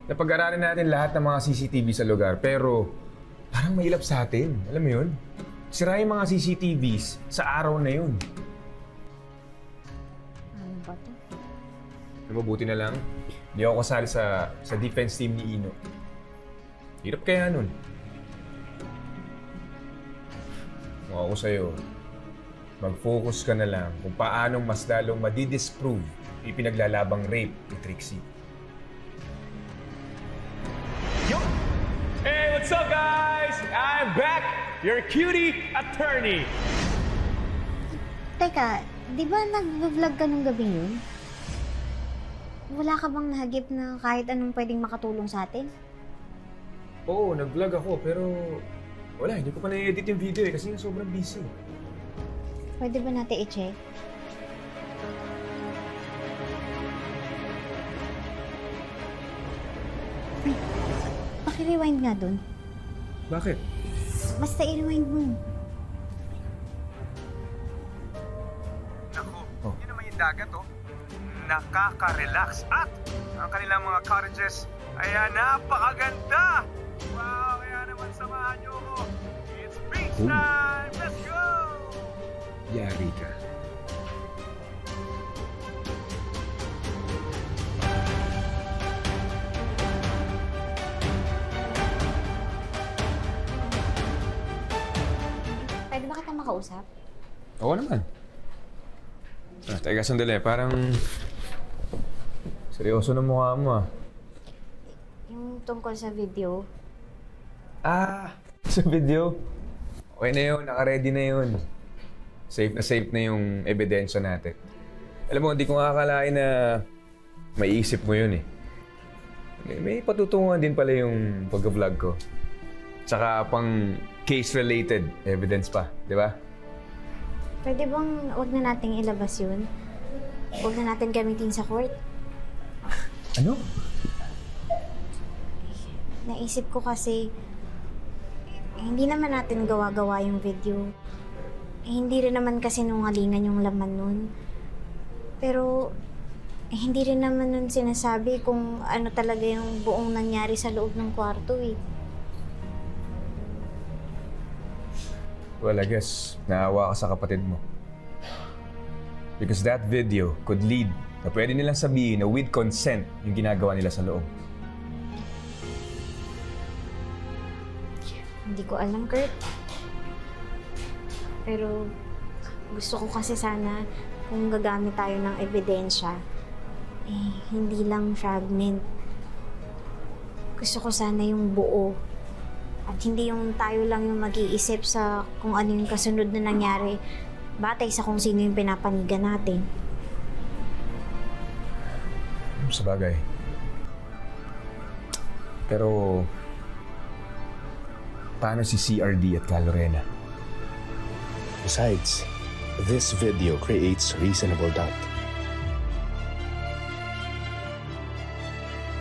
Napag-aralan natin lahat ng mga CCTV sa lugar, pero parang mailap sa atin. Alam mo yun? Sira yung mga CCTVs sa araw na yun. Ano ba to? Mabuti na lang, hindi ako kasali sa defense team ni Ino. Hirap kaya nun. Kung ako sa'yo, mag-focus ka na lang kung paanong mas lalong madidisprove yung pinaglalabang rape ni Trixie. Hey, what's up, guys? I'm back, your cutie attorney. Teka, di ba nag-vlog ka nung gabi yun? Wala ka bang nahagip na kahit anong pwedeng makatulong sa atin? Oo, nag-vlog ako, pero wala, hindi ko pa na-edit yung video kasi nga sobrang busy. Pwede ba natin i-check? Ay, paki-rewind nga dun. Bakit? Basta i-rewind mo. Naku, Oh. yun naman yung dagat, oh. Nakaka-relax at ang kanilang mga cottages ay napakaganda. Wow, kaya naman samahan niyo ako. It's beach time! Let's go! Yari ka. Pwede ba kita makausap? Oo naman. Teka, sandali. Parang seryoso na mukha mo ah. Yung tungkol sa video. Sa video? Okay na yun. Naka-ready na yun. Safe na yung ebidensya natin. Alam mo, hindi ko akalain na maiisip mo yun eh. May patutunguhan din pala yung pag-vlog ko. Tsaka pang case-related evidence pa, di ba? Pwede bang wag na nating ilabas yun? Wag na natin gamitin sa court? Ano? Naisip ko kasi, hindi naman natin gawa-gawa yung video. Hindi rin naman kasi nungalingan yung laman nun. Pero, hindi rin naman nun sinasabi kung ano talaga yung buong nangyari sa loob ng kwarto eh. Well, I guess, naawa ka sa kapatid mo. Because that video could lead na pwede nilang sabihin na with consent yung ginagawa nila sa loob. Hindi ko alam, Kurt. Pero, gusto ko kasi sana kung gagamit tayo ng ebidensya, hindi lang fragment. Gusto ko sana yung buo. At hindi yung tayo lang yung mag-iisip sa kung ano yung kasunod na nangyari batay sa kung sino yung pinapanigan natin. Sa bagay. Pero, paano si CRD at Calorena? Besides, this video creates reasonable doubt.